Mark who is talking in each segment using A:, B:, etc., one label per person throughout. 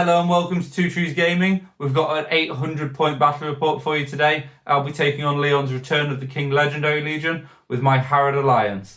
A: Hello and welcome to Two Trees Gaming. We've got an 800 point battle report for you today. I'll be taking on Leon's Return of the King Legendary Legion with my HARAD Alliance.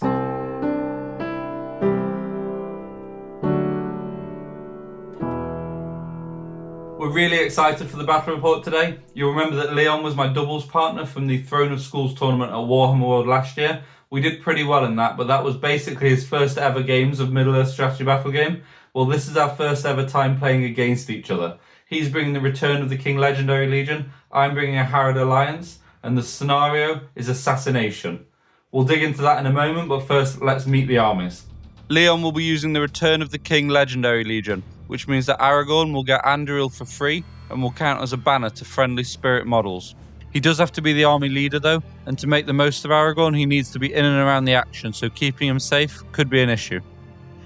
A: We're really excited for the battle report today. You'll remember that Leon was my doubles partner from the Throne of Schools tournament at Warhammer World last year. We did pretty well in that, but that was basically his first ever games of Middle-earth strategy battle game. Well, this is our first ever time playing against each other. He's bringing the Return of the King Legendary Legion, I'm bringing a HARAD Alliance, and the scenario is Assassination. We'll dig into that in a moment, but first let's meet the armies. Leon will be using the Return of the King Legendary Legion, which means that Aragorn will get Anduril for free and will count as a banner to friendly spirit models. He does have to be the army leader though, and to make the most of Aragorn he needs to be in and around the action, so keeping him safe could be an issue.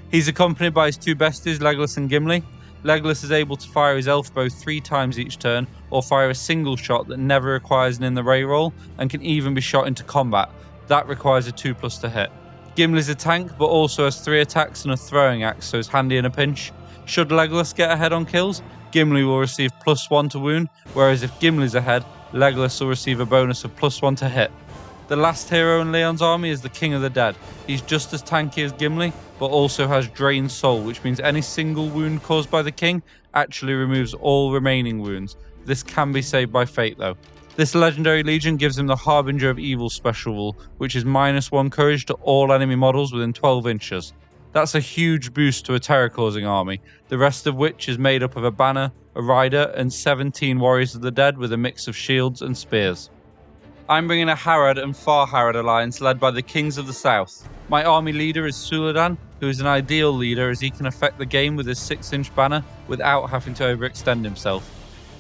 A: He's accompanied by his two besties, Legolas and Gimli. Legolas is able to fire his elf bow 3 times each turn, or fire a single shot that never requires an in the ray roll, and can even be shot into combat. That requires a 2+ to hit. Gimli's a tank, but also has 3 attacks and a throwing axe, so is handy in a pinch. Should Legolas get ahead on kills, Gimli will receive +1 to wound, whereas if Gimli's ahead, Legolas will receive a bonus of +1 to hit. The last hero in Leon's army is the King of the Dead. He's just as tanky as Gimli, but also has Drained Soul, which means any single wound caused by the King actually removes all remaining wounds. This can be saved by fate though. This Legendary Legion gives him the Harbinger of Evil special rule, which is -1 courage to all enemy models within 12 inches. That's a huge boost to a terror-causing army, the rest of which is made up of a banner, a rider, and 17 warriors of the dead with a mix of shields and spears. I'm bringing a HARAD and Far HARAD alliance led by the Kings of the South. My army leader is Suladan, who is an ideal leader as he can affect the game with his 6-inch banner without having to overextend himself.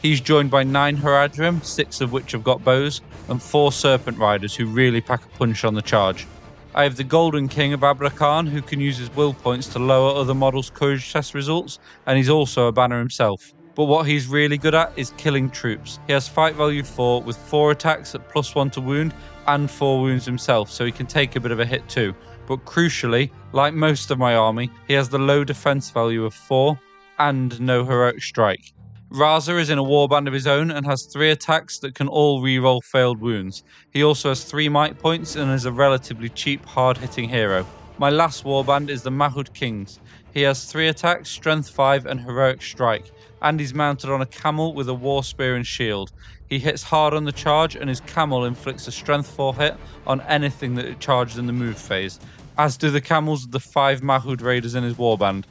A: He's joined by 9 Haradrim, 6 of which have got bows, and 4 Serpent Riders who really pack a punch on the charge. I have the Golden King of Abrakan, who can use his will points to lower other models' courage test results, and he's also a banner himself. But what he's really good at is killing troops. He has fight value 4 with 4 attacks at +1 to wound and 4 wounds himself, so he can take a bit of a hit too. But crucially, like most of my army, he has the low defense value of 4 and no heroic strike. Raza is in a warband of his own and has 3 attacks that can all reroll failed wounds. He also has 3 might points and is a relatively cheap, hard-hitting hero. My last warband is the Mahud Kings. He has 3 attacks, strength 5 and heroic strike, and he's mounted on a camel with a war spear and shield. He hits hard on the charge and his camel inflicts a strength 4 hit on anything that it charges in the move phase, as do the camels of the 5 Mahud raiders in his warband.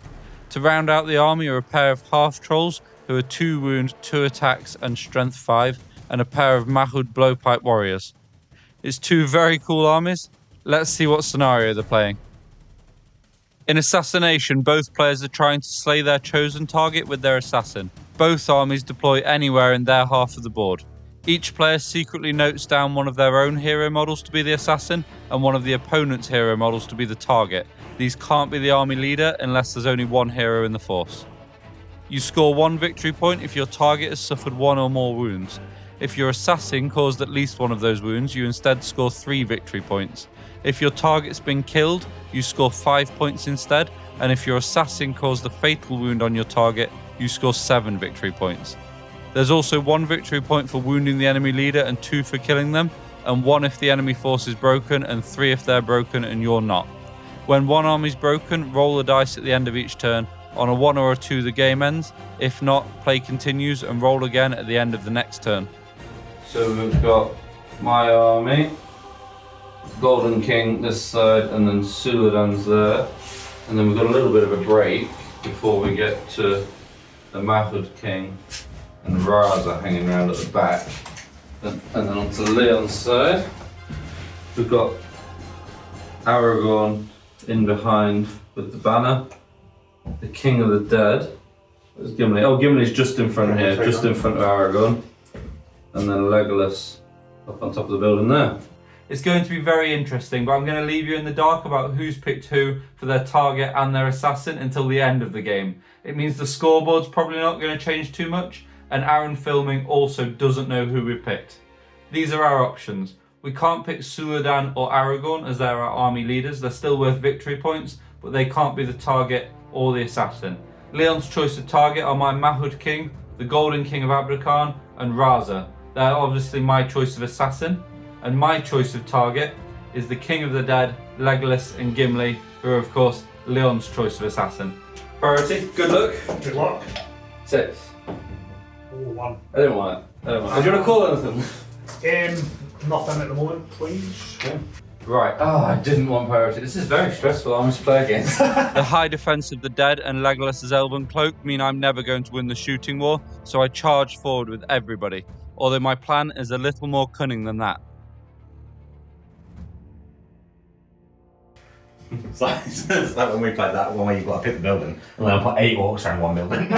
A: To round out the army are a pair of half trolls who are 2 wound, 2 attacks and strength 5, and a pair of Mahud blowpipe warriors. It's 2 very cool armies. Let's see what scenario they're playing. In Assassination, both players are trying to slay their chosen target with their assassin. Both armies deploy anywhere in their half of the board. Each player secretly notes down one of their own hero models to be the assassin and one of the opponent's hero models to be the target. These can't be the army leader unless there's only 1 hero in the force. You score 1 victory point if your target has suffered 1 or more wounds. If your assassin caused at least 1 of those wounds, you instead score 3 victory points. If your target's been killed, you score 5 points instead, and if your assassin caused a fatal wound on your target, you score 7 victory points. There's also 1 victory point for wounding the enemy leader and 2 for killing them, and 1 if the enemy force is broken and 3 if they're broken and you're not. When one army's broken, roll the dice at the end of each turn. On a 1 or a 2 the game ends, if not, play continues and roll again at the end of the next turn. So we've got my army, Golden King this side, and then Suladan's there. And then we've got a little bit of a break before we get to the Mahud King and Raza hanging around at the back. And then onto Leon's side, we've got Aragorn in behind with the banner, the King of the Dead. Where's Gimli? Oh, Gimli's just in front here, just in front of Aragorn. And then Legolas up on top of the building there. It's going to be very interesting, but I'm going to leave you in the dark about who's picked who for their target and their assassin until the end of the game. It means the scoreboard's probably not going to change too much, and Aaron Filming also doesn't know who we've picked. These are our options. We can't pick Suladan or Aragorn as they're our army leaders. They're still worth victory points, but they can't be the target or the assassin. Leon's choice of target are my Mahud King, the Golden King of Abrakan, and Raza. They're obviously my choice of assassin, and my choice of target is the King of the Dead, Legolas and Gimli, who are of course Leon's choice of assassin. Priority, good luck.
B: Good luck.
A: 6.
B: Oh, 1.
A: I didn't want it. Do you want to call anything?
B: Nothing at the moment, please.
A: Yeah. Right. Oh, I didn't want priority. This is very stressful arms to play against. The high defense of the dead and Legolas's elven cloak mean I'm never going to win the shooting war, so I charge forward with everybody. Although my plan is a little more cunning than that.
C: It's like when we played that one where you've got to pick the building and then put 8 orcs around one building.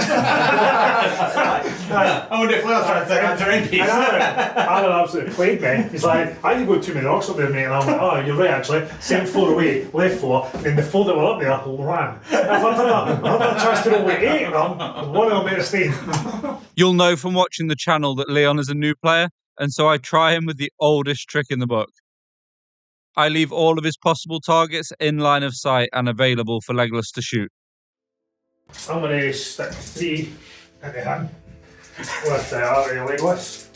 C: I wonder if Leo's trying to take out terrain piece.
B: Alan absolutely played me. He's like, I didn't go too many orcs up there, mate. And I'm like, oh, you're right actually. Same 4 away, left 4, and the 4 that were up there ran. And if I'd had a chance to roll with 8 of them, one of them might have stayed.
A: You'll know from watching the channel that Leon is a new player, and so I try him with the oldest trick in the book. I leave all of his possible targets in line of sight and available for Legolas to shoot.
B: I'm going to stick 3 in the hand with Legolas.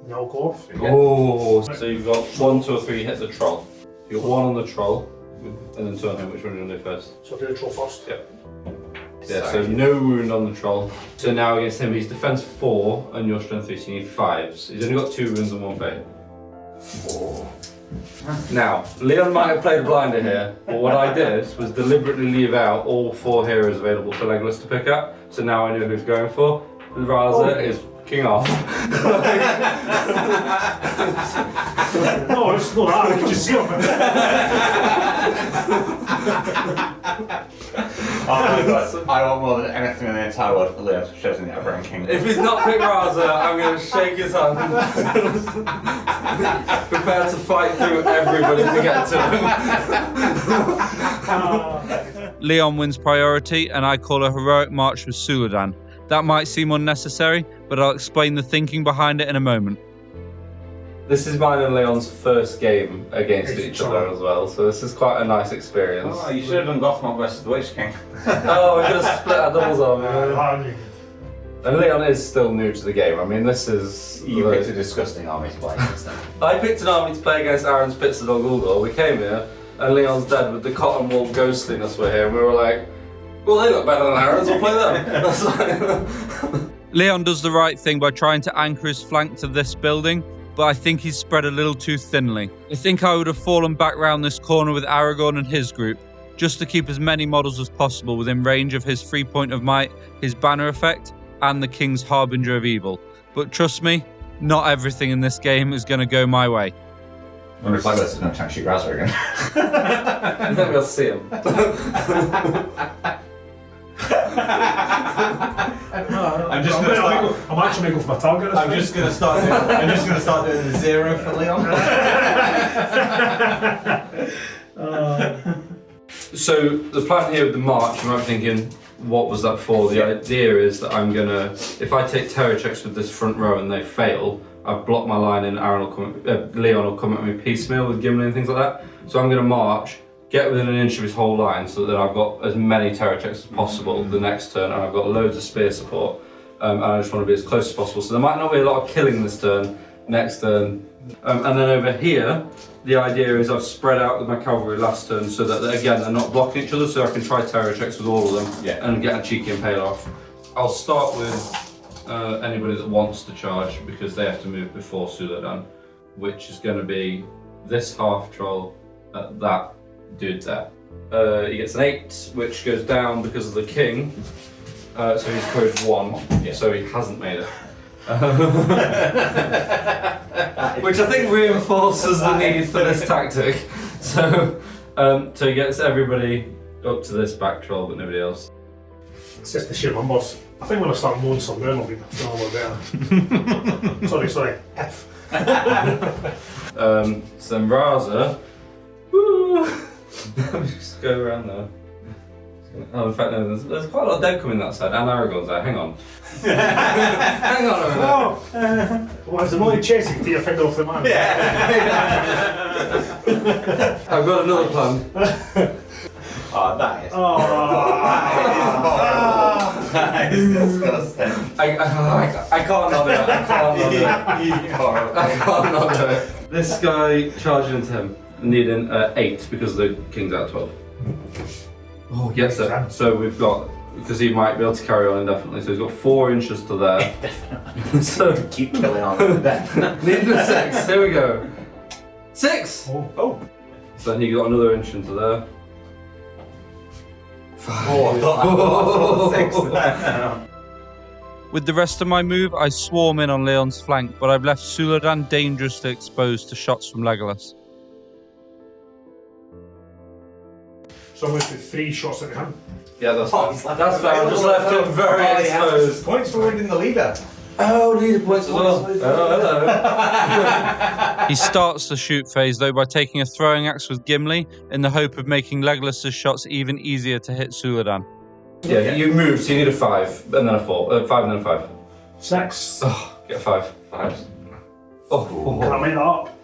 B: No go off.
A: Oh, so you've got 1, 2 or 3 hit the troll. You've got 1 on the troll, and then 2 on him. Which one are you going to do first?
B: So I'll do the troll first.
A: Yep. Yeah, so no wound on the troll. So now against him, he's defense 4 and your strength 3, so you need 5. So he's only got 2 wounds and 1 fate. 4. Now, Leon might have played blinder here, but what I did was deliberately leave out all 4 heroes available for Legolas to pick up. So now I know who he's going for. Raza is king off.
B: No, it's not that. I can just see him.
C: I want more than anything in the entire world for Leo to show us in the Aragorn King.
A: If he's not picked Raza, I'm going to shake his hand. Prepare to fight through everybody to get to him. Leon wins priority, and I call a heroic march with Suladan. That might seem unnecessary, but I'll explain the thinking behind it in a moment. This is mine and Leon's first game against each other as well, so this is quite a nice experience.
C: Oh, you should have done Gothmog versus the Witch King.
A: Oh, we're going to split our doubles on.
B: Yeah.
A: And Leon is still new to the game. I mean, this is...
C: You picked a disgusting army to play against them.
A: I picked an army to play against Aaron's Pits of Gulgul. We came here, and Leon's dead with the cotton wool ghostliness were here, and we were like, well, they look better than Aaron's, we'll play them. Leon does the right thing by trying to anchor his flank to this building, but I think he's spread a little too thinly. I think I would have fallen back round this corner with Aragorn and his group, just to keep as many models as possible within range of his 3 point of might, his banner effect, and the King's Harbinger of Evil. But trust me, not everything in this game is going to go my way.
C: I wonder if Legolas is going to try and shoot Raza again.
A: I think we'll see him.
C: I'm actually
B: going to go for my target.
C: I'm just going to start doing the 0 for Leon.
A: So the plan here with the march, you might be thinking, what was that for? The idea is that I'm gonna, if I take terror checks with this front row and they fail, I've blocked my line and Leon will come at me piecemeal with Gimli and things like that. So I'm gonna march, get within an inch of his whole line so that I've got as many terror checks as possible the next turn, and I've got loads of spear support, and I just want to be as close as possible. So there might not be a lot of killing this turn, next turn. And then over here, the idea is I've spread out with my cavalry last turn so that, again, they're not blocking each other, so I can try terror checks with all of them and get a cheeky impale off. I'll start with anybody that wants to charge, because they have to move before Suladan, which is going to be this half troll at that dude there. He gets an 8, which goes down because of the king, so he's code 1, so he hasn't made it. Which I think reinforces the need for this tactic. So he gets everybody up to this back troll, but nobody else.
B: It's just the sheer numbers. I think when I start mowing some down, I'll be a lot better. sorry. F.
A: So then Raza. Woo! Just go around there. Oh, in fact, no, there's quite a lot of dead coming that side, and Aragorn's there. Hang on. Hang on a minute.
B: Well, it's annoying chasing to take your finger off the man.
A: I've got another plan.
C: Oh, that is.
B: Oh.
C: That is disgusting.
A: I can't not do it. I can't not do it. This guy charging into him, needing 8 because the king's out of 12. Oh, yes, sir. So we've got, because he might be able to carry on indefinitely, so he's got 4 inches to there. So
C: Keep killing on.
A: needing a 6. Here we go. 6!
B: Oh.
A: So then he got another inch into there. 5.
C: Oh, 6.
D: With the rest of my move, I swarm in on Leon's flank, but I've left Suladan dangerously exposed to shots from Legolas.
B: So I'm going to do 3 shots at him.
A: Yeah, that's
C: Oh,
A: fine. That's fine. I just left him very exposed.
C: Points for winning the leader.
A: Oh, leader points as well. Oh, hello.
D: He starts the shoot phase though by taking a throwing axe with Gimli in the hope of making Legolas's shots even easier to hit Suladan.
A: Yeah, you move, so you need a 5 and then a 4. 5 and then a 5.
B: 6.
A: Oh, get a 5. 5s. Oh.
B: Can I make that up?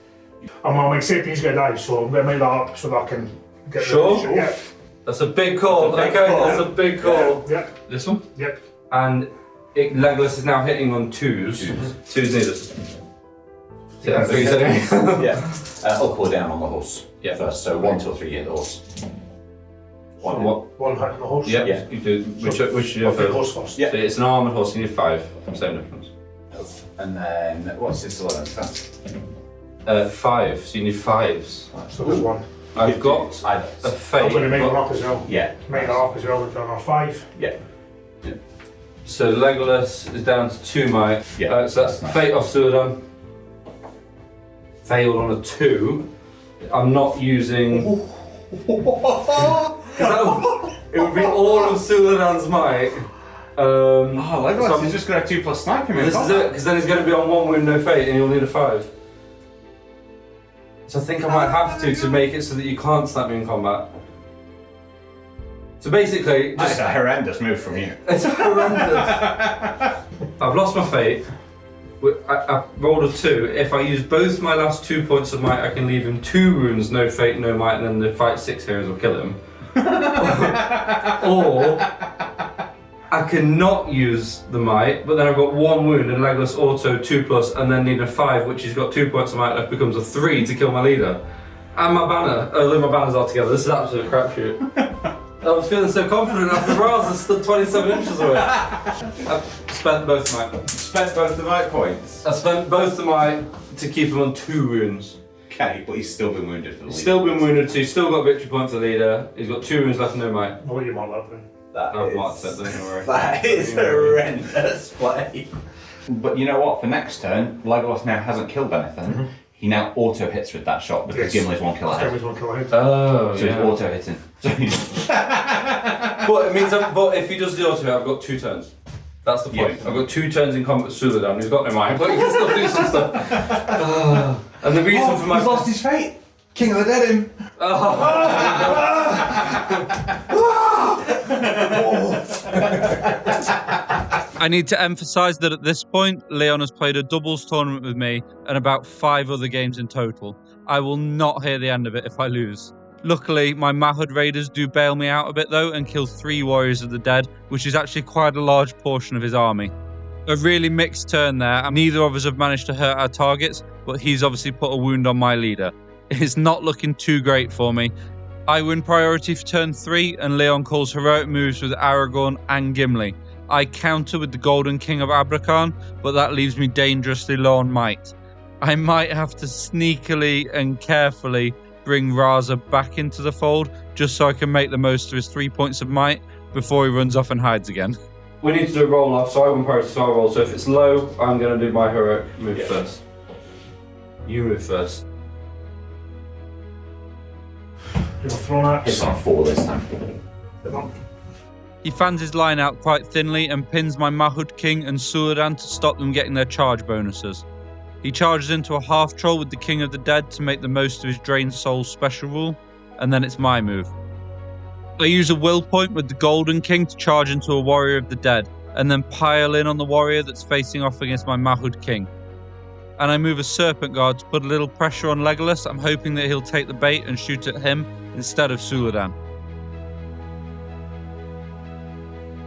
B: I'm accepting he's going to die, so I'm going to make that up so that I can get
A: Sure?
B: the yeah.
A: That's a big call.
C: That's a big
A: Okay,
C: call.
A: that's a big call.
B: Yep.
A: This one?
B: Yep.
A: And Legolas is now hitting on 2s. 2s needed. Yeah, 3s anyway.
C: Yeah. Up or down on the horse.
A: Yeah.
C: First, so 1, 2, or 3 hit the horse.
A: What?
B: One hit on the horse.
A: Yeah.
C: Yeah.
A: You do. Which
B: I'll
A: you
B: pick
A: first?
B: horse first.
C: Yeah.
A: So it's an armoured horse, you need 5. Same difference.
C: And then, what's his sword?
A: 5, so you need 5s.
B: So there's 1.
A: I've got a
C: Either.
A: fate.
B: I'm going to make
A: but-
B: them up as well.
C: Yeah.
B: Make that up as well. We've done our 5.
C: Yeah.
A: So Legolas is down to 2 might.
C: Yeah,
A: So that's
C: that's nice.
A: fate off Suladan. Failed on a 2. I'm not using. It would be all of Suladan's might.
C: Legolas
A: so I'm-
C: is just going to have 2+ sniping.
A: This is it, because then he's going to be on 1 with no fate, and you'll need a 5. So I think I might have to make it so that you can't snap me in combat. So basically,
C: That's
A: just
C: a horrendous move from you.
A: it's horrendous. I've lost my fate. I rolled a 2. If I use both my last 2 points of might, I can leave him 2 wounds, no fate, no might, and then the fight 6 heroes will kill him. Or I can not use the might, but then I've got 1 wound and Legolas auto 2+, and then need a 5, which has got 2 points of might left, becomes a 3 to kill my leader. And my banner, my banners are together. This is absolute crapshoot. I was feeling so confident after Raz has stood 27 inches away. I've spent both of mine.
C: Spent both the might points.
A: I spent both of mine to keep him on 2 wounds.
C: Okay, but he's still been wounded for the leader.
A: He's still been wounded, so he's still got victory point for the leader. He's got 2 wounds left, no might.
B: I'll let you mark that then.
A: I've marked it, don't worry.
C: That is horrendous play. But you know what? For next turn, Legolas now hasn't killed anything. He now auto hits with that shot because
B: Yes.
C: Gimli's 1 kill ahead.
B: Gimli's 1 kill ahead.
A: Oh,
C: So he's auto hitting.
A: But it means, but if he does the auto hit, I've got 2 turns. That's the point.
C: Yeah.
A: I've got 2 turns in combat with Suladan, who's got no mind, but he can still do some stuff. And the reason for my
C: he's lost his fate. King of the Dead him.
D: I need to emphasise that at this point, Leon has played a doubles tournament with me and about 5 other games in total. I will not hear the end of it if I lose. Luckily, my Mahud Raiders do bail me out a bit though and kill 3 Warriors of the Dead, which is actually quite a large portion of his army. A really mixed turn there. Neither of us have managed to hurt our targets, but he's obviously put a wound on my leader. It's not looking too great for me. I win priority for turn 3 and Leon calls heroic moves with Aragorn and Gimli. I counter with the Golden King of Abrakan, but that leaves me dangerously low on might. I might have to sneakily and carefully bring Raza back into the fold just so I can make the most of his 3 points of might before he runs off and hides again.
A: We need to do a roll off, so I win priority, so I roll. So if it's low, I'm going to do my heroic move first. You move first.
B: You're throwing axe.
C: It's on 4 this time.
D: He fans his line out quite thinly and pins my Mahud King and Suladan to stop them getting their charge bonuses. He charges into a half troll with the King of the Dead to make the most of his Drained Soul special rule, and then it's my move. I use a will point with the Golden King to charge into a Warrior of the Dead, and then pile in on the warrior that's facing off against my Mahud King. And I move a Serpent Guard to put a little pressure on Legolas. I'm hoping that he'll take the bait and shoot at him instead of Suladan.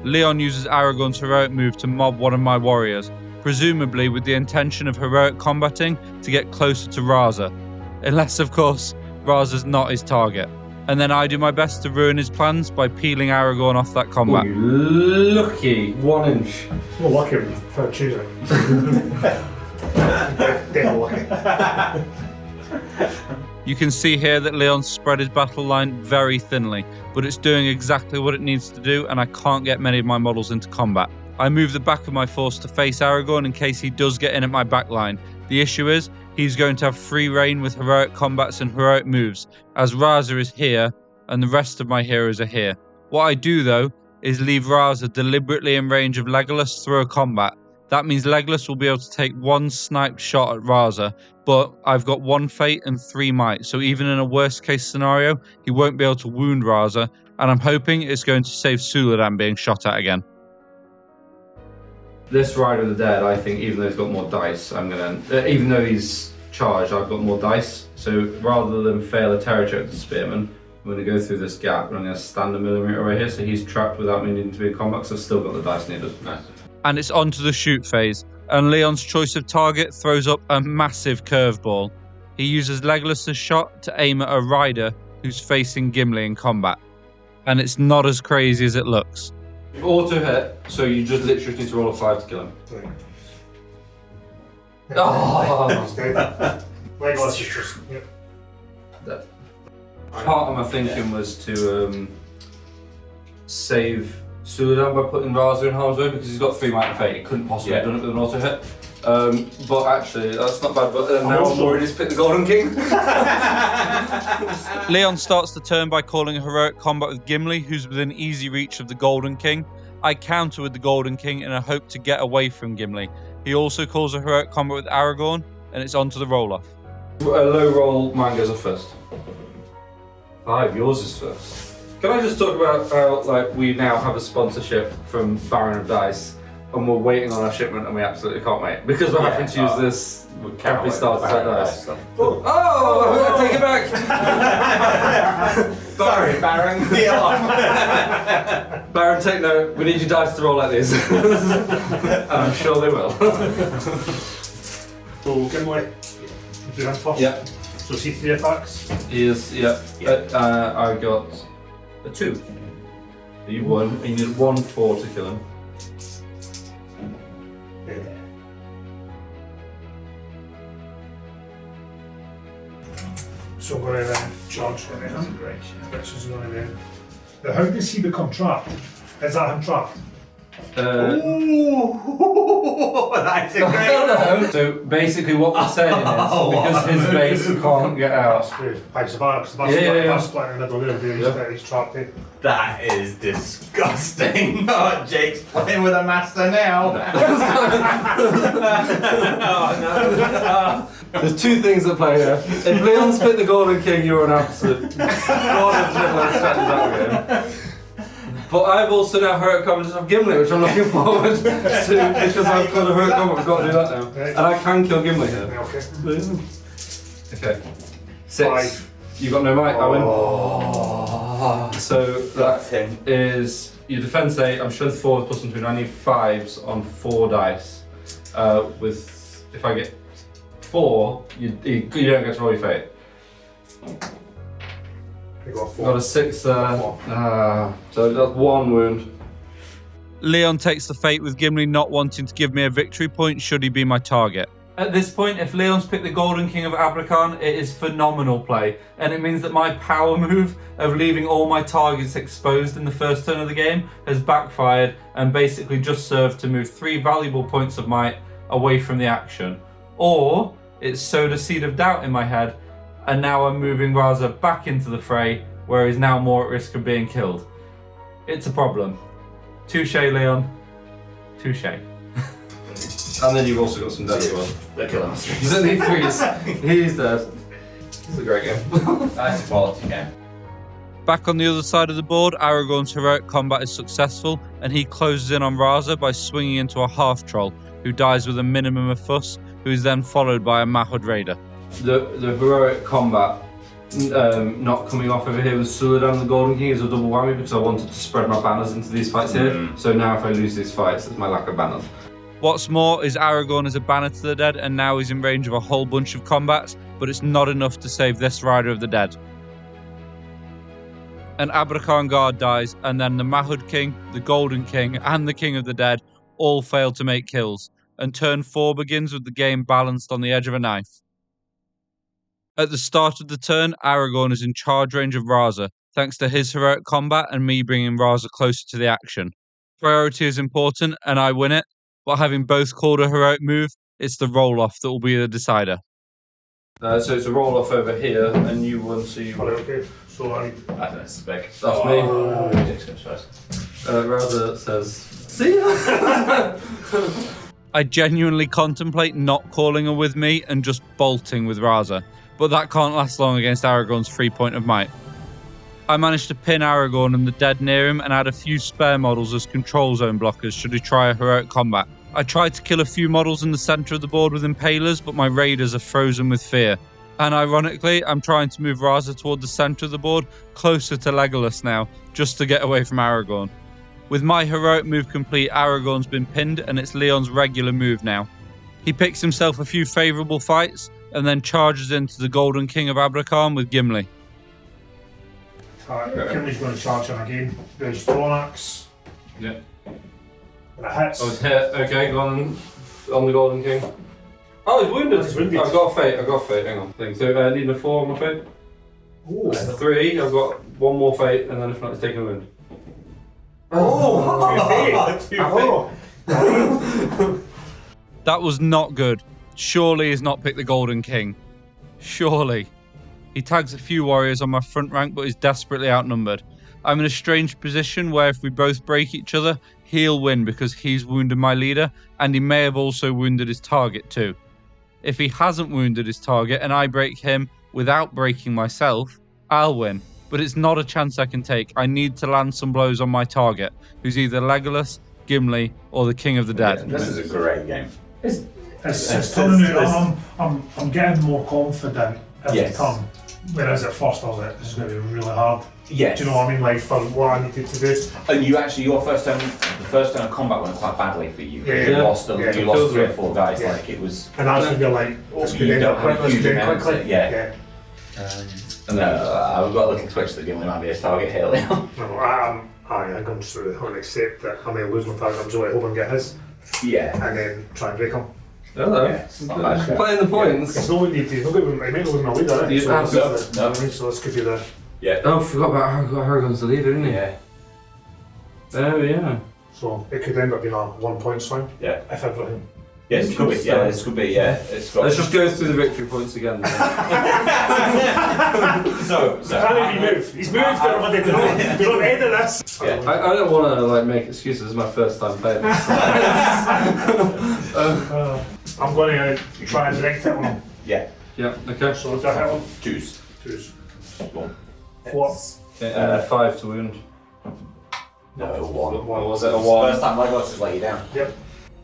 D: Leon uses Aragorn's heroic move to mob one of my warriors, presumably with the intention of heroic combating to get closer to Raza. Unless, of course, Raza's not his target. And then I do my best to ruin his plans by peeling Aragorn off that combat.
A: Ooh, lucky 1 inch.
B: Well, lucky for choosing. Definitely lucky.
D: You can see here that Leon spread his battle line very thinly, but it's doing exactly what it needs to do, and I can't get many of my models into combat. I move the back of my force to face Aragorn in case he does get in at my back line. The issue is, he's going to have free reign with heroic combats and heroic moves, as Raza is here, and the rest of my heroes are here. What I do, though, is leave Raza deliberately in range of Legolas through a combat. That means Legolas will be able to take 1 sniped shot at Raza, but I've got 1 fate and 3 might, so even in a worst case scenario, he won't be able to wound Raza, and I'm hoping it's going to save Suladan being shot at again.
A: This Rider of the Dead, I think, even though he's got more dice, even though he's charged, I've got more dice. So rather than fail a terror check to Spearman, I'm going to go through this gap and I'm going to stand a millimetre right here, so he's trapped without me needing to be in combat, because I've still got the dice needed. Nice.
D: And it's on to the shoot phase, and Leon's choice of target throws up a massive curveball. He uses Legolas' shot to aim at a rider who's facing Gimli in combat. And it's not as crazy as it looks.
A: Auto hit, so you just literally need to roll a 5 to kill him. Oh!
B: Legolas is just,
A: Dead. Part of my thinking was to save Suladan by putting Raza in harm's way, because he's got 3 might and fate. He couldn't possibly have done it with an auto hit. But actually, that's not bad. But now I'm worried he's picked the Golden King.
D: Leon starts the turn by calling a heroic combat with Gimli, who's within easy reach of the Golden King. I counter with the Golden King in a hope to get away from Gimli. He also calls a heroic combat with Aragorn, and it's on to the roll-off.
A: A low roll, mine goes off first. 5, yours is first. Can I just talk about how we now have a sponsorship from Baron of Dice, and we're waiting on our shipment and we absolutely can't wait, because we're having to use this crappy starter set dice. Oh, I'm gonna take it back.
C: Sorry, Baron. Deal off.
A: Baron, take note. We need your dice to roll like this, and I'm sure they will.
B: So Gimli, do that first.
A: Yep.
B: So see 3 attacks.
A: He is. Yep. I got a 2. You won. You need 1 4 to kill him.
B: So I'm going to then charge for him. Which is going to then. Now, how does he become trapped? Is that him trapped?
C: Ooh, that's a great.
A: So basically, what we're saying is because his base can't get out.
B: That's that's split in the middle there. He's trapped there.
C: That is disgusting. Oh, Jake's playing with a master now.
A: There's 2 things at play here. If Leon's picked the Golden King, you're an absolute god of that game. But I've also now heroic combats of Gimli, which I'm looking forward to, because I've got a heroic combat. We've got to do that now, and I can kill Gimli here. Okay. 6.
B: 5.
A: You got no might. I win.
C: Oh.
A: So that is your defense 8. I'm sure the 4 plus 1 2. I need 5s on 4 dice. With if I get 4, you don't get to roll your fate. Got a 6 there. So that's 1 wound.
D: Leon takes the fate with Gimli not wanting to give me a victory point should he be my target.
A: At this point, if Leon's picked the Golden King of Abrakan, it is phenomenal play. And it means that my power move of leaving all my targets exposed in the first turn of the game has backfired and basically just served to move 3 valuable points of might away from the action. Or it's sowed a seed of doubt in my head, and now I'm moving Raza back into the fray, where he's now more at risk of being killed. It's a problem. Touche, Leon. Touche. And then you've also got some dead as well.
C: They're killing us.
A: He's only 3s. He's dead. It's a great game.
C: That's a quality game.
D: Back on the other side of the board, Aragorn's heroic combat is successful, and he closes in on Raza by swinging into a half-troll, who dies with a minimum of fuss, who is then followed by a Mahud Raider.
A: The heroic combat not coming off over here with Showdown the Golden King is a double whammy because I wanted to spread my banners into these fights here. So now if I lose these fights, it's my lack of banners.
D: What's more is Aragorn is a banner to the dead, and now he's in range of a whole bunch of combats, but it's not enough to save this Rider of the Dead. An Abrakan guard dies, and then the Mahud King, the Golden King, and the King of the Dead all fail to make kills, and turn 4 begins with the game balanced on the edge of a knife. At the start of the turn, Aragorn is in charge range of Raza, thanks to his heroic combat and me bringing Raza closer to the action. Priority is important, and I win it, but having both called a heroic move, it's the roll-off that will be the decider.
A: So it's a roll-off over here, and you won, so you won.
B: Okay, so
C: I think that's big.
A: That's me.
C: Oh.
A: Raza says, see ya!
D: I genuinely contemplate not calling her with me and just bolting with Raza, but that can't last long against Aragorn's 3-point of might. I managed to pin Aragorn and the dead near him and add a few spare models as control zone blockers should he try a heroic combat. I tried to kill a few models in the centre of the board with impalers, but my raiders are frozen with fear. And ironically, I'm trying to move Raza toward the centre of the board, closer to Legolas now, just to get away from Aragorn. With my heroic move complete, Aragorn's been pinned and it's Leon's regular move now. He picks himself a few favourable fights and then charges into the Golden King of Abrakan with Gimli.
B: Gimli's going to charge him again. There's Thronax.
A: Yeah.
B: And it hits.
A: I was hit. Okay, go on the Golden King. Oh, he's wounded.
B: He's wounded.
A: I've got a fate. Hang on. So I need a 4 on my fate.
B: Ooh.
A: 3. I've got 1 more fate, and then if not, it's taking a wound.
D: That was not good. Surely he's not picked the Golden King. Surely. He tags a few warriors on my front rank, but is desperately outnumbered. I'm in a strange position where if we both break each other, he'll win because he's wounded my leader, and he may have also wounded his target too. If he hasn't wounded his target and I break him without breaking myself, I'll win. But it's not a chance I can take. I need to land some blows on my target, who's either Legolas, Gimli, or the King of the Dead.
C: This is a great game.
B: It's turning out. I'm getting more confident every turn. Whereas at first I was like, this is going to be really hard.
C: Yes.
B: Do you know what I mean? Like for what I needed to do.
C: And you actually, the first turn of combat went quite badly for you.
B: Yeah,
C: You
B: yeah.
C: lost 3 or 4 guys.
B: Yeah.
C: Like it was.
B: And that's when you're like, this could end up quick, this could end quickly.
C: Yeah. And then I've got a little twitch that Gimli might be his target here.
B: No, I'm going to accept that I may lose my target. I'm just like, hope I can get his.
C: Yeah.
B: And then try and break him.
A: Hello.
C: Yeah, it's not bad.
A: Playing the points.
B: It's no need to, he's not going to, I might not lose my leader, right?
A: You
B: So,
A: have
B: this
C: to.
B: is so this could be the.
C: Yeah.
A: Oh, I forgot about Aragorn's the leader, isn't he?
C: Yeah.
A: Oh, yeah.
B: So it could end up being a 1 point swing.
C: Yeah.
B: If everything.
C: Yes, it could be. Yeah, this could be. Yeah, it's got.
A: Let's just go through the victory points again.
C: So
B: Can't even move. He's moved everybody. Do not edit this.
C: Yeah.
A: I don't want to like make excuses. It's my first time playing this.
B: I'm going to try and direct hit on him.
C: Yeah.
A: Yeah. Okay.
B: So do I hit him?
C: Choose.
B: Choose.
C: One.
B: 4.
A: Okay, 5 to wound.
C: No, 1.
A: What was it? A 1.
C: First time Legolas has let you down.
B: Yep.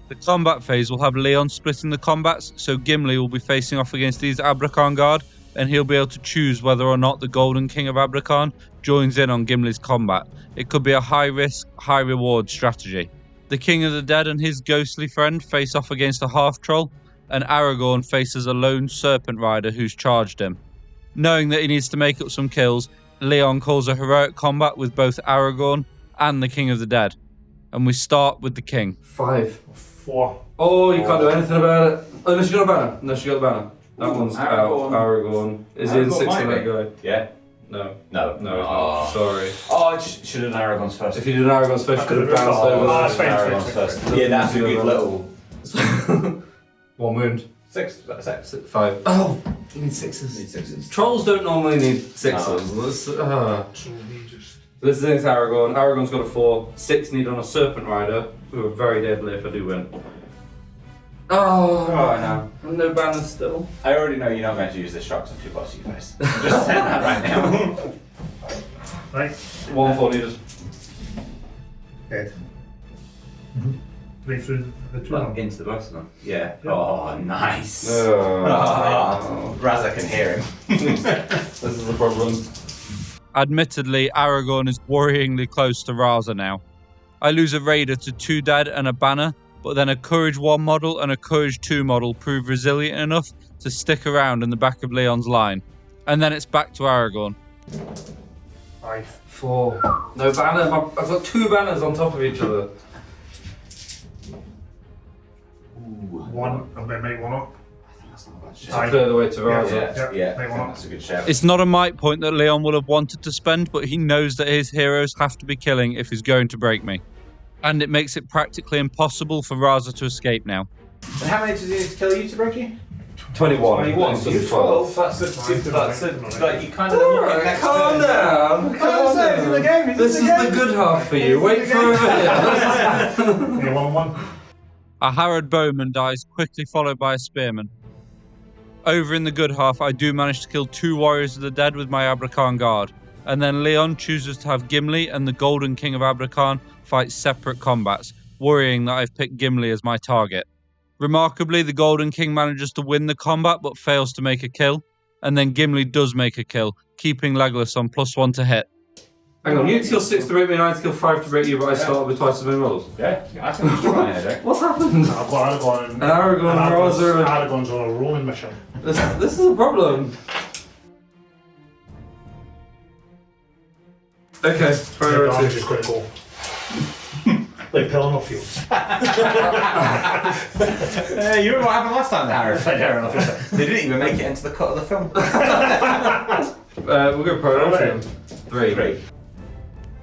D: The combat phase will have Leon splitting the combats, so Gimli will be facing off against these Abrakan guard, and he'll be able to choose whether or not the Golden King of Abrakan joins in on Gimli's combat. It could be a high-risk, high-reward strategy. The King of the Dead and his ghostly friend face off against a half-troll, and Aragorn faces a lone serpent rider who's charged him. Knowing that he needs to make up some kills, Leon calls a heroic combat with both Aragorn and the King of the Dead. And we start with the King.
A: 5.
B: 4.
A: Oh, you can't do anything about it. Unless you got a banner. Unless you got a banner. That
C: Ooh,
A: one's
C: Aragorn.
A: out. Aragorn. Is he in 6
C: Aragorn
A: on
C: might
A: that guy?
C: Yeah.
A: No.
C: No.
A: No, he's not. Sorry.
C: Oh, I should have done Aragorn's first.
A: If you did Aragorn's first, you could have bounced
B: Oh,
A: over.
B: that's fine,
C: Aragorn's
B: fine,
C: first.
B: fine.
C: Yeah, that's a good little.
A: 1 wound.
C: 6. That's 6.
A: 5. Oh, you need 6s.
C: Need 6s.
A: Trolls don't normally need 6s.
B: So he just.
A: This is Aragorn. Aragorn's got a 4. 6 need on a Serpent Rider, who are very deadly if I do win. Oh, no. No banners still.
C: I already know you're not going to use this shot because I'm too close to you guys. I'm just saying that right now.
B: Right.
A: 1 4 needed.
B: Dead. Right through the two of
C: Well,
B: them.
C: into the bus now. Yeah.
B: Yeah.
C: Oh, nice.
A: Oh.
C: Raza can hear him.
A: This is the problem.
D: Admittedly, Aragorn is worryingly close to Raza now. I lose a Raider to 2 dead and a banner, but then a Courage 1 model and a Courage 2 model prove resilient enough to stick around in the back of Leon's line. And then it's back to Aragorn.
B: 5.
A: 4. No banner. I've got 2 banners on top of each other.
B: 1. I'm going to make 1 up.
C: That's not a bad
A: To
C: shout.
A: clear the way to Raza.
C: Yeah,
B: Yeah,
C: I
B: make
C: think
B: one up.
C: that's a good shout.
D: It's not a might point that Leon will have wanted to spend, but he knows that his heroes have to be killing if he's going to break me. And it makes it practically impossible for Raza to escape now.
C: And how many does he need to kill you to break you?
A: 21.
C: 21. So you're 12. That's like you kind of look at next
A: Calm
C: turn.
A: down. Calm
C: It's in the
A: down.
C: game.
A: This is the good half for you. Wait for a minute.
B: Yeah, 1-1.
D: A Harad bowman dies, quickly followed by a spearman. Over in the good half, I do manage to kill 2 warriors of the dead with my Abrakan guard, and then Leon chooses to have Gimli and the Golden King of Abrakan fight separate combats, worrying that I've picked Gimli as my target. Remarkably, the Golden King manages to win the combat but fails to make a kill, and then Gimli does make a kill, keeping Legolas on +1 to hit.
A: Hang on, you skill 6 to break me, and I skill 5 to break you, but I start with twice as many rolls.
C: Yeah, I think it's right here,
A: What's happened?
B: I've got Aragorn and
A: Raza.
B: Aragorn's on a rolling mission.
A: This is a problem. Okay,
B: The damage
A: priority.
B: is going to go. Like Pelennor Fields.
C: You remember what happened last time the Harry played Aaron Officer? They didn't even make it into the cut of the film.
A: We'll go priority. 3.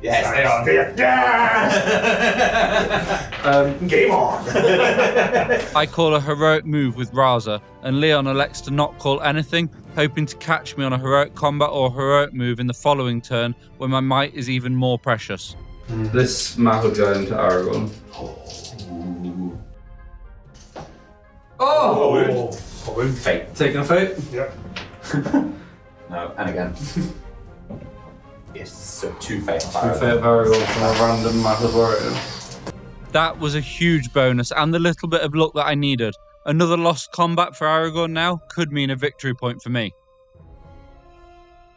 C: Yes, they are.
B: Yes! Game on!
D: I call a heroic move with Raza, and Leon elects to not call anything, hoping to catch me on a heroic combat or heroic move in the following turn when my might is even more precious.
A: This map would go into Aragorn. Oh!
C: Fate.
A: Taking a fate?
B: Yep.
C: No, and again. Yes, so 2 fate.
A: 2 fate of Aragorn from a random map of warrior.
D: That was a huge bonus and the little bit of luck that I needed. Another lost combat for Aragorn now could mean a victory point for me.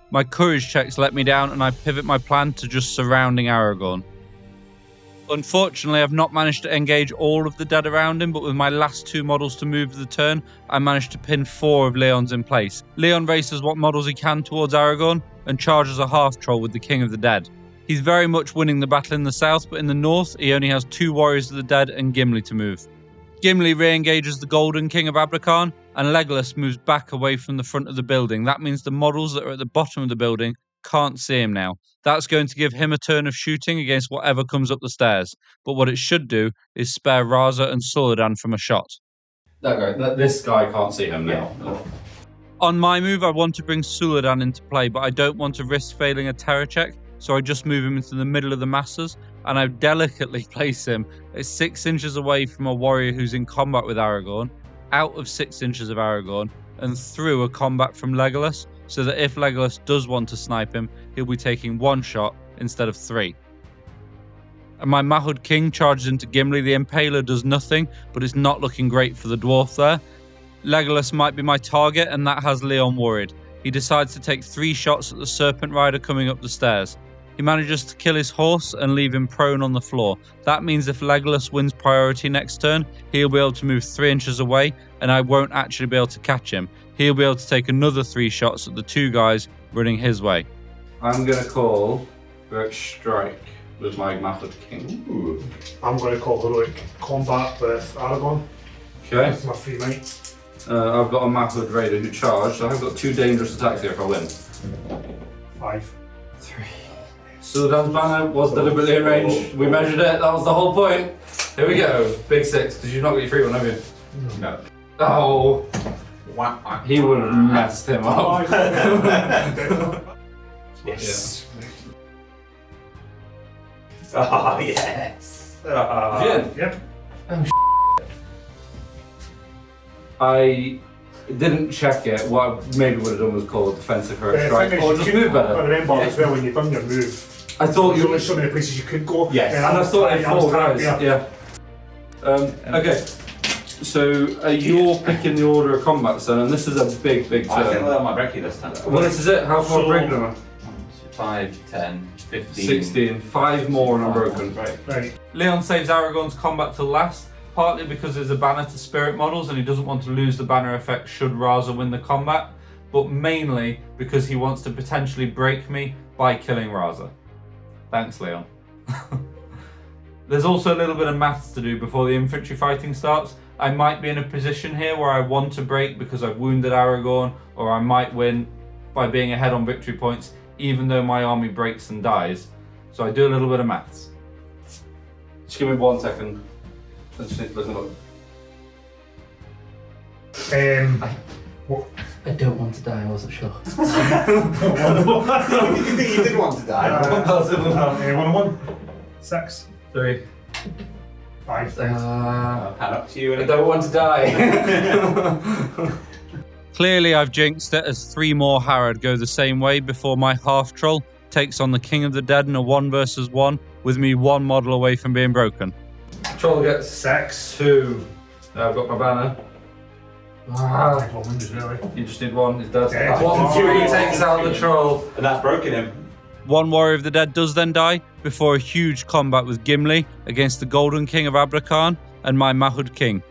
D: My courage checks let me down and I pivot my plan to just surrounding Aragorn. Unfortunately, I've not managed to engage all of the dead around him, but with my last 2 models to move the turn, I managed to pin 4 of Leon's in place. Leon races what models he can towards Aragorn and charges a half-troll with the King of the Dead. He's very much winning the battle in the south, but in the north, he only has 2 Warriors of the Dead and Gimli to move. Gimli re-engages the Golden King of Abrakan, and Legolas moves back away from the front of the building. That means the models that are at the bottom of the building can't see him now. That's going to give him a turn of shooting against whatever comes up the stairs. But what it should do is spare Raza and Suladan from a shot.
A: This guy can't see him now.
D: On my move, I want to bring Suladan into play, but I don't want to risk failing a terror check, so I just move him into the middle of the masses, and I delicately place him at 6 inches away from a warrior who's in combat with Aragorn, out of 6 inches of Aragorn, and through a combat from Legolas, so that if Legolas does want to snipe him, he'll be taking 1 shot instead of 3. And my Mahud King charges into Gimli. The Impaler does nothing, but it's not looking great for the dwarf there. Legolas might be my target, and that has Leon worried. He decides to take 3 shots at the Serpent Rider coming up the stairs. He manages to kill his horse and leave him prone on the floor. That means if Legolas wins priority next turn, he'll be able to move 3 inches away, and I won't actually be able to catch him. He'll be able to take another 3 shots at the 2 guys running his way.
A: I'm going to call Heroic Strike with my Mahud King.
C: Ooh.
B: I'm going to call heroic combat with Aragorn.
A: Okay.
B: That's my free might.
A: I've got a Mahud Raider who charged, so I've got 2 dangerous attacks here if I win.
B: 5.
A: 3. Suladan's banner was deliberately in range. We measured it, that was the whole point. Here we go. Big 6, because you've not got your free one, have you?
C: No.
A: Oh, he would have messed him up.
C: Yes. Oh, yes.
A: Jin.
B: Yep.
A: I didn't check it. What I maybe would have done was call a defensive Heroic Strike,
B: thing is
A: or
B: you
A: just
B: could-
A: move
B: But
A: better.
B: remember as well, when you've done your move,
A: I thought
B: there's
A: you
B: only
A: were.
B: so many places you could go.
C: Yes.
B: And
A: And I thought I had 4 guys.
B: Yeah.
A: Yeah. Okay. So you're picking the order of combat, son, and this is a big turn.
C: I think Leon might break you this time.
A: Well, this is it. How far break am I?
C: 5, 10, 15.
A: 16. 5 more and I'm broken.
B: Right.
A: Leon saves Aragorn's combat to last, partly because there's a banner to spirit models and he doesn't want to lose the banner effect should Raza win the combat, but mainly because he wants to potentially break me by killing Raza. Thanks, Leon. There's also a little bit of maths to do before the infantry fighting starts. I might be in a position here where I want to break because I've wounded Aragorn, or I might win by being ahead on victory points even though my army breaks and dies. So I do a little bit of maths. Just give me 1 second. I just need to listen up.
E: I don't want to die, I wasn't sure.
C: You think you did want to die?
B: 1-1. 6.
A: 3.
B: 5.
C: Hand up to you.
A: I don't want to die.
D: Clearly I've jinxed it as 3 more HARAD go the same way before my half-troll takes on the King of the Dead in a 1 versus 1 with me 1 model away from being broken.
A: Troll gets
B: 6.
A: 2. I've got my banner.
B: Really.
A: You just need 1. He's dead.
B: Yeah.
A: 1-3 takes out the troll.
C: And that's broken him.
D: 1 Warrior of the Dead does then die before a huge combat with Gimli against the Golden King of Abrakan and my Mahud King.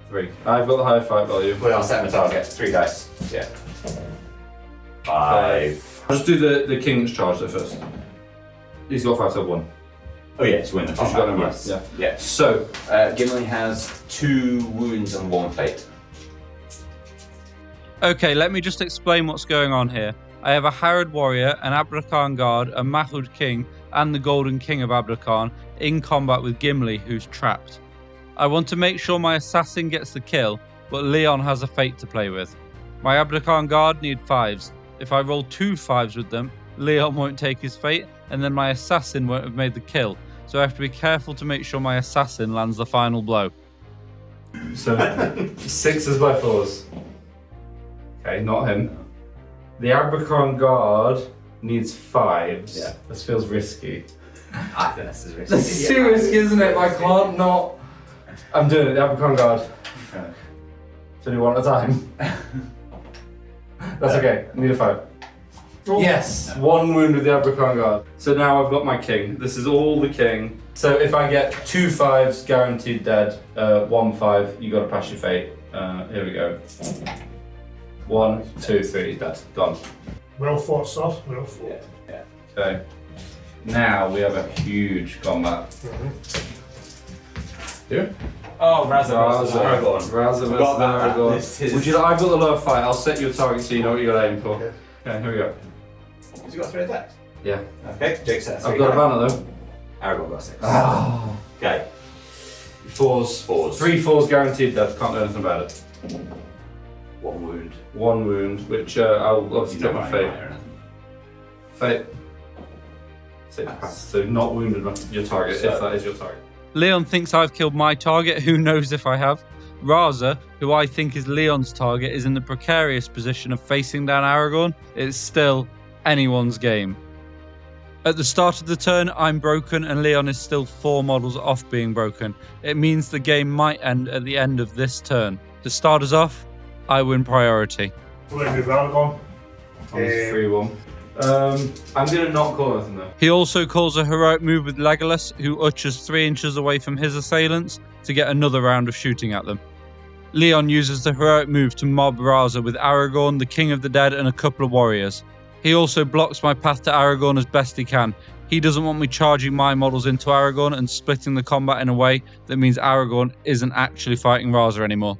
A: 3. I've got the higher fight value.
C: Well, I'll set my target. 3 dice. Yeah. 5.
A: I'll just do the king's charge there first. He's got 5 to 1.
C: Oh yeah, to win the
A: She's got
C: combat.
A: him right.
C: Yes.
A: Yeah.
C: Yeah.
A: So,
C: Gimli has 2 wounds and 1 fate.
D: Okay, let me just explain what's going on here. I have a HARAD warrior, an Abrakan guard, a Mahud king, and the Golden King of Abrakan in combat with Gimli, who's trapped. I want to make sure my assassin gets the kill, but Leon has a fate to play with. My Abrakan guard need 5s. If I roll 2 5s with them, Leon won't take his fate, and then my assassin won't have made the kill. So I have to be careful to make sure my assassin lands the final blow.
A: so 6s by 4s. Okay, not him. The Abrakan guard needs 5s.
C: Yeah.
A: This feels risky.
C: I think this is risky.
A: This is too risky, isn't it? I can't not. I'm doing it, the Abrakan guard. So do 1 at a time. That's okay. I need a 5. Yes, 1 wound with the Abrakan guard. So now I've got my king. This is all the king. So if I get 2 5s, guaranteed dead. 1 5, you gotta pass your fate. Here we go. 1, 2, 3, he's dead. Gone.
B: Well fought, sir. Well fought.
C: Yeah.
A: Okay. Now we have a huge combat. Here?
C: Oh, Raza versus Aragorn.
A: Raza versus
C: Forgot about that.
A: Aragorn.
C: This is-
A: Would you like? I've got the lower fight. I'll set your target so you know what you got to aim for.
B: Okay.
A: Okay, here we go.
C: Has he got 3 attacks?
A: Yeah.
C: Okay, Jake says.
A: I've got a banner though.
C: Aragorn got 6.
A: Oh.
C: Okay.
A: 4s.
C: 4s.
A: 3 4s guaranteed death. Can't do anything about it.
C: 1 wound.
A: 1 wound, which I'll obviously
C: You
A: take
C: don't
A: my
C: mind
A: fate.
C: or anything.
A: Fate. 6 pass. So not wounded your target,
C: So-
A: if that is your target.
D: Leon thinks I've killed my target, who knows if I have. Raza, who I think is Leon's target, is in the precarious position of facing down Aragorn. It's still anyone's game. At the start of the turn, I'm broken and Leon is still 4 models off being broken. It means the game might end at the end of this turn. To start us off, I win priority.
B: We're going to move Aragorn.
A: On this 3-1. I'm going to not call anything though.
D: He also calls a heroic move with Legolas, who ushers 3 inches away from his assailants to get another round of shooting at them. Leon uses the heroic move to mob Raza with Aragorn, the King of the Dead, and a couple of warriors. He also blocks my path to Aragorn as best he can. He doesn't want me charging my models into Aragorn and splitting the combat in a way that means Aragorn isn't actually fighting Raza anymore.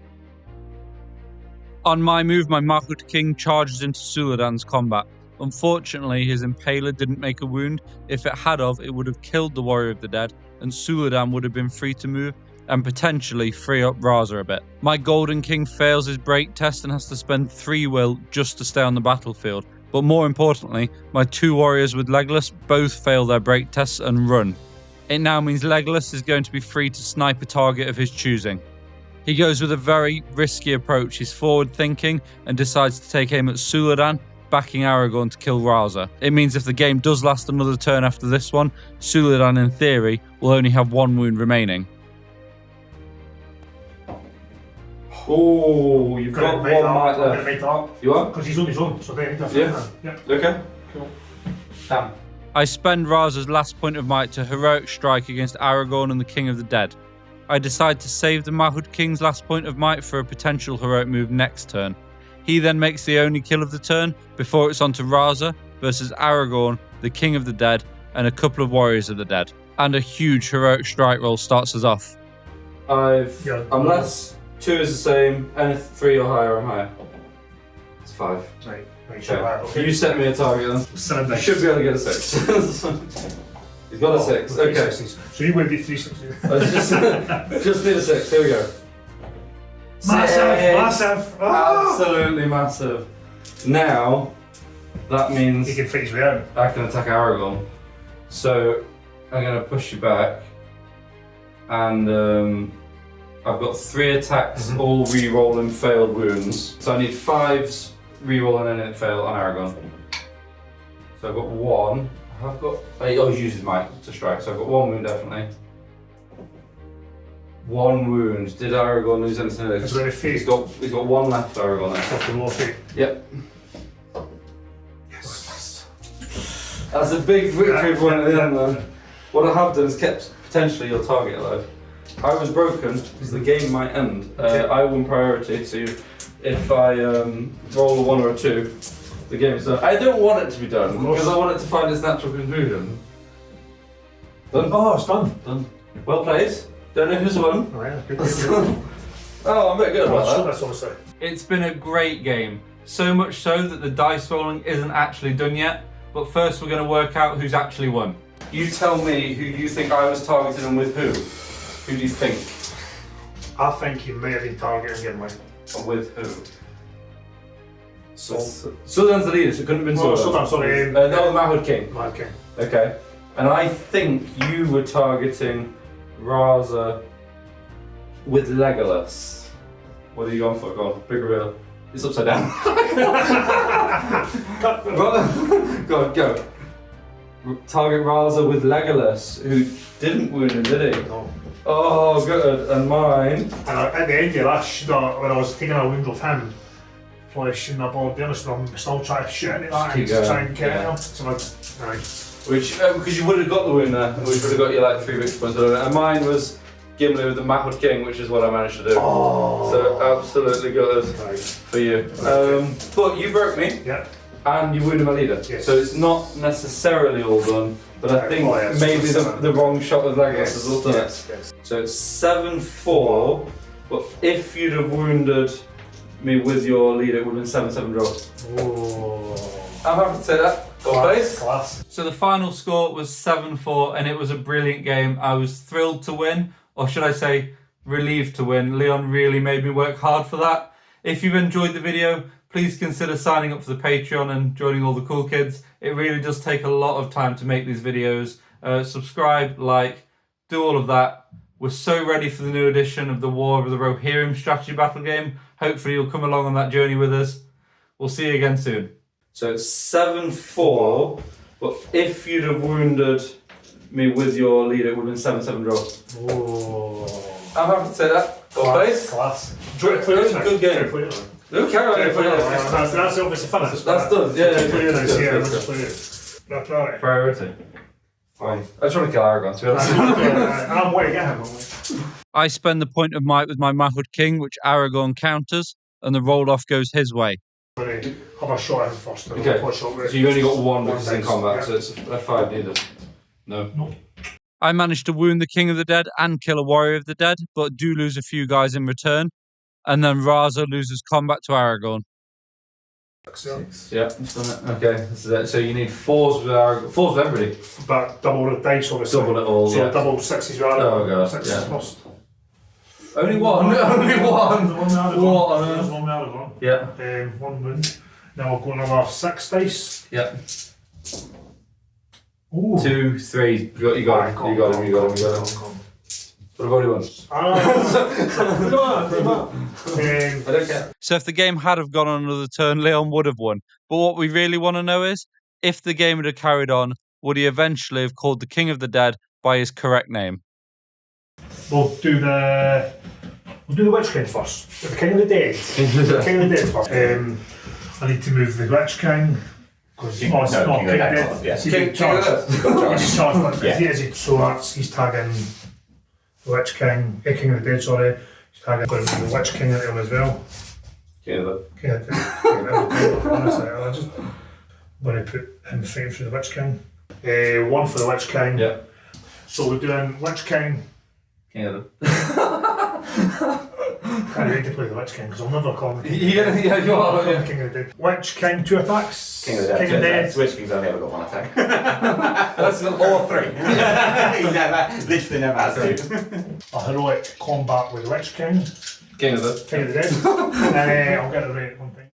D: On my move, my Mahud King charges into Suladan's combat. Unfortunately, his Impaler didn't make a wound. If it had of, it would have killed the Warrior of the Dead, and Suladan would have been free to move and potentially free up Raza a bit. My Golden King fails his break test and has to spend 3 will just to stay on the battlefield. But more importantly, my 2 warriors with Legolas both fail their break tests and run. It now means Legolas is going to be free to snipe a target of his choosing. He goes with a very risky approach. He's forward thinking and decides to take aim at Suladan, backing Aragorn to kill Raza. It means if the game does last another turn after this one, Suladan in theory will only have 1 wound remaining.
A: Oh, you've got one might
B: I'm going to
A: left.
B: make that up.
A: You are?
B: Because he's on his own, so they need to
A: Yeah.
B: Yeah.
A: Okay.
B: Cool.
A: Damn.
D: I spend Raza's last point of might to heroic strike against Aragorn and the King of the Dead. I decide to save the Mahud King's last point of might for a potential heroic move next turn. He then makes the only kill of the turn before it's on to Raza versus Aragorn, the King of the Dead, and a couple of Warriors of the Dead. And a huge heroic strike roll starts us off.
A: Unless 2 is the same, and 3 or higher, I'm higher. It's 5.
B: Right.
A: Okay. You set me a target then.
B: 7
A: You
B: dice.
A: should be able to get a 6. He's got a 6.
B: Three
A: Okay.
B: sixes. So you would be 3 sixes.
A: Just need a 6. Here we go.
B: Massive! Ah!
A: Absolutely massive. Now, that means
B: He can fight his way out.
A: I can attack Aragorn. So, I'm going to push you back. And I've got 3 attacks, all re-rolling failed wounds. So I need 5s re-rolling and it fail on Aragorn. So I've got 1. He always uses might to strike, so I've got 1 wound definitely. 1 wound. Did Aragorn lose anything?
B: Is there any fate?
A: He's got 1 left, Aragorn. Now.
B: Fucking low fate.
A: Yep. Yes. That's a big victory point at the end, man. What I have done is kept potentially your target alive. I was broken because the game might end. I won priority, so if I roll a 1 or a 2, the game's done. I don't want it to be done because I want it to find its natural conclusion. Done?
B: Oh, it's done.
A: Done. Well played. Don't know who's won.
B: Alright, good.
A: Oh, I'm a bit good about that.
B: That's what I say.
A: It's been a great game. So much so that the dice rolling isn't actually done yet. But first we're going to work out who's actually won. You tell me who you think I was targeting and with who. Who do you think?
B: I think he may have been targeting Gimli.
A: Or with who? Sutherland's the leader, so it couldn't have been
B: Oh,
A: Sutherland.
B: sorry.
A: No, the Mahud King.
B: Okay.
A: Okay. And I think you were targeting Raza with Legolas. What are you going for? Go on, big reveal. It's upside down. Go on, go. Target Raza with Legolas, who didn't wound him, did he?
B: No.
A: Oh, good. And mine.
B: And at the end of that, when I was taking a wound off him, probably shouldn't have bothered doing it, so I'm still trying to shoot into that
A: Keep
B: and
A: going.
B: try and get
A: Yeah.
B: him. So
A: Which, because you would have got the wound there, which would have got you like 3 victory points. And mine was Gimli with the Mahud King, which is what I managed to do.
B: Oh.
A: So absolutely good
B: Right.
A: for you. But you broke me.
B: Yeah.
A: And you wounded my leader.
B: Yes.
A: So it's not necessarily all done, but I think
B: yes,
A: maybe
B: yes.
A: the wrong shot with Legolas
B: Yes.
A: has all done it.
B: Yes.
A: So it's 7-4, but if you'd have wounded me with your leader, it would have been 7-7 draw.
B: Oh.
A: I'm happy to say that. Got base.
B: Class.
A: So the final score was 7-4, and it was a brilliant game. I was thrilled to win, or should I say, relieved to win. Leon really made me work hard for that. If you've enjoyed the video, please consider signing up for the Patreon and joining all the cool kids. It really does take a lot of time to make these videos. Subscribe, like, do all of that. We're so ready for the new edition of the War of the Rohirrim strategy battle game. Hopefully you'll come along on that journey with us. We'll see you again soon. So it's 7-4, but if you'd have wounded me with your leader, it would have been 7-7 draw.
B: Oh.
A: I'm happy to say that. Got base.
B: Class. Do you want to clear it now?
A: Good game.
B: Do you want to clear it now?
A: No, carry on.
B: That's obviously finished.
A: That's done. Yeah,
B: Clear it now.
A: good,
B: Yeah,
A: good,
B: let's
A: good.
B: clear it. That's right.
A: Priority. Fine. I just want to kill Aragorn, to be honest.
B: I'm waiting at him.
D: I spend the point of might with my Mahud King, which Aragorn counters, and the roll off goes his way.
B: Have a shot at him first. And
A: Okay.
B: push over it.
A: So you've only got one
B: One
A: because it's in
B: dice,
A: combat,
B: yeah.
A: so it's a 5 needed. No.
D: I manage to wound the King of the Dead and kill a Warrior of the Dead, but do lose a few guys in return. And then Raza loses combat to Aragorn.
A: Yeah, that's done it. Okay, this is it. So you need 4s with Aragorn. 4s with everybody.
B: But double the dice, obviously.
A: Double it all,
B: So
A: yeah.
B: double 6s with
A: Oh,
B: Aragorn.
A: God,
B: 6s
A: yeah.
B: first.
A: Only one. Only one.
B: The one with Aragorn.
A: What?
B: There's one with Aragorn.
A: Yeah.
B: 1 wound. Now I'll go another 6 dice.
A: Yeah.
B: Ooh.
A: 2, 3. You got him. But I've already won.
B: I
A: don't care.
D: So if the game had have gone on another turn, Leon would have won. But what we really want to know is, if the game had carried on, would he eventually have called the King of the Dead by his correct name?
B: We'll do the We'll do the Witch King first. The King of the Dead. King of the Dead first. I need to move the Witch King. Because it's not King of the Dead.
C: Yes.
B: He's in charge. He's charged. So he's tagging the Witch King, King of the Dead, sorry. He's tagging the Witch King into him as well. King of the Dead. Honestly, I'm just going to put him straight through the Witch King. One for the Witch King.
A: Yeah.
B: So we're doing Witch King.
A: King of the...
B: Can't wait to play the Witch King because I'll never call him
A: Yeah, you are. Yeah.
B: King of the Dead. Witch King, 2 attacks.
C: King of the Dead.
B: King of the Dead.
C: Witch King's only ever got 1 attack. That's all 3. He literally never has 2.
B: A heroic combat with Witch King.
A: King of the...
B: King of the Dead. And I'll get it right at one point.